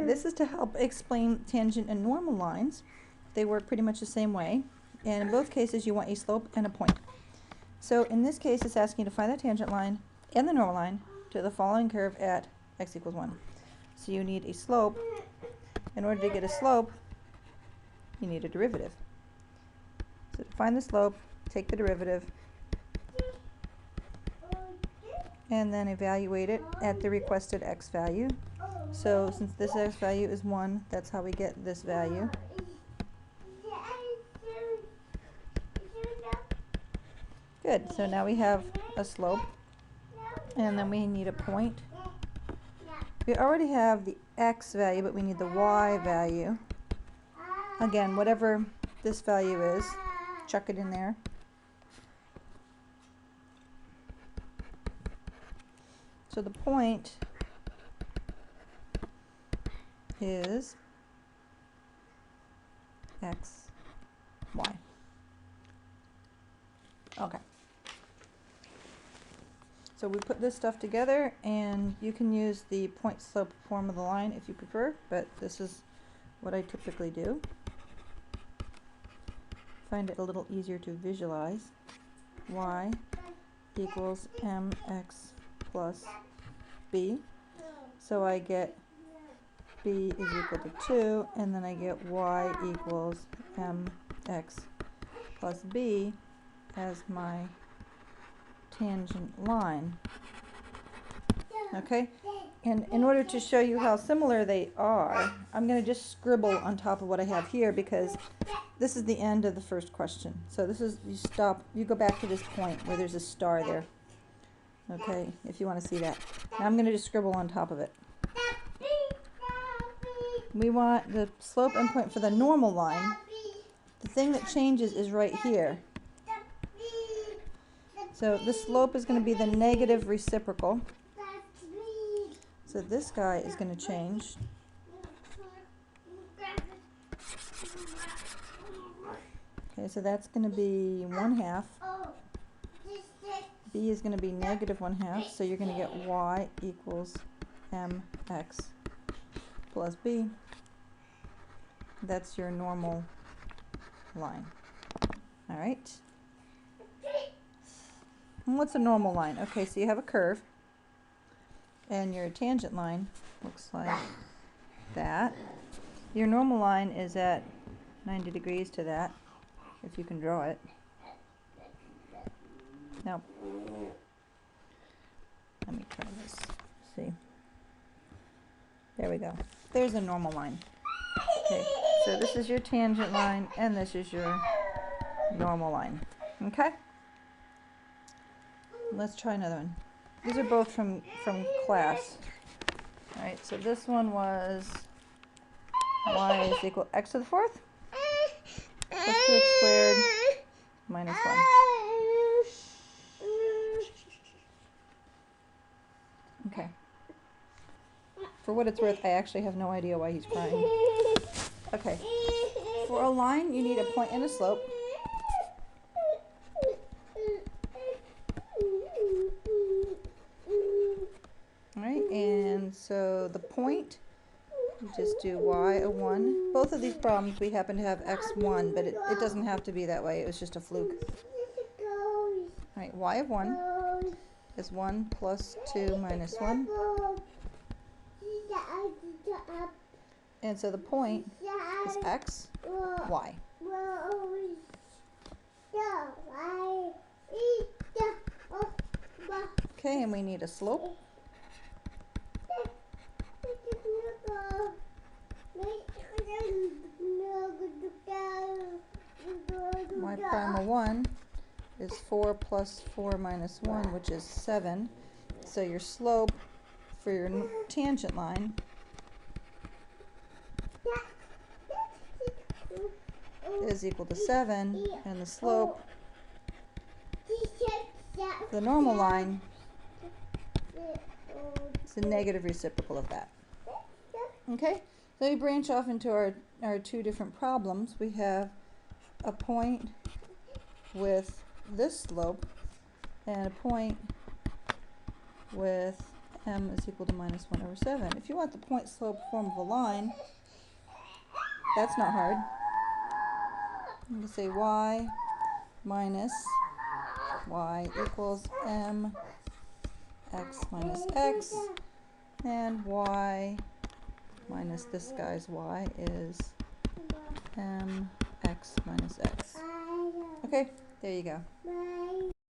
Okay, this is to help explain tangent and normal lines. They work pretty much the same way, and in both cases you want a slope and a point. So in this case it's asking you to find the tangent line and the normal line to the following curve at x equals 1. So you need a slope. In order to get a slope, you need a derivative. So to find the slope, take the derivative and then evaluate it at the requested x value. So since this x value is 1, that's how we get this value. Good, so now we have a slope, and then we need a point. We already have the x value, but we need the y value. Again, whatever this value is, chuck it in there. So the point is x, y. Okay. So we put this stuff together, and you can use the point slope form of the line if you prefer, but this is what I typically do. Find it a little easier to visualize. Y equals mx plus b. So I get b is equal to 2, and then I get y equals mx plus b as my tangent line. Okay? And in order to show you how similar they are, I'm going to just scribble on top of what I have here, because this is the end of the first question. So this is, you stop, you go back to this point where there's a star there. Okay, if you want to see that. Now I'm going to just scribble on top of it. We want the slope and point for the normal line. The thing that changes is right here. So the slope is going to be the negative reciprocal. So this guy is going to change. Okay, so that's going to be 1/2. B is going to be negative 1/2, so you're going to get y equals mx plus b. That's your normal line. All right. And what's a normal line? Okay, so you have a curve, and your tangent line looks like that. Your normal line is at 90 degrees to that, if you can draw it. Now, let me try this. See? There we go. There's a normal line. Okay, so this is your tangent line, and this is your normal line. Okay? Let's try another one. These are both from class. All right, so this one was y is equal to x to the 4th plus 2x squared minus 1. Okay. For what it's worth, I actually have no idea why he's crying. Okay. For a line, you need a point and a slope. Alright, and so the point, you just do y of 1. Both of these problems we happen to have x1, but it doesn't have to be that way. It was just a fluke. Alright, y of 1 is 1 plus 2 minus 1. And so the point is x, y. Okay, and we need a slope. Y prime of 1 is 4 plus 4 minus 1, which is 7. So your slope for your tangent line is equal to 7, and the slope, the normal line, is the negative reciprocal of that. Okay, so we branch off into our two different problems. We have a point with this slope and a point with m is equal to minus 1 over 7. If you want the point slope form of a line, that's not hard. You can say y minus y equals m x minus x, and y minus this guy's y is m x minus x. Okay, there you go.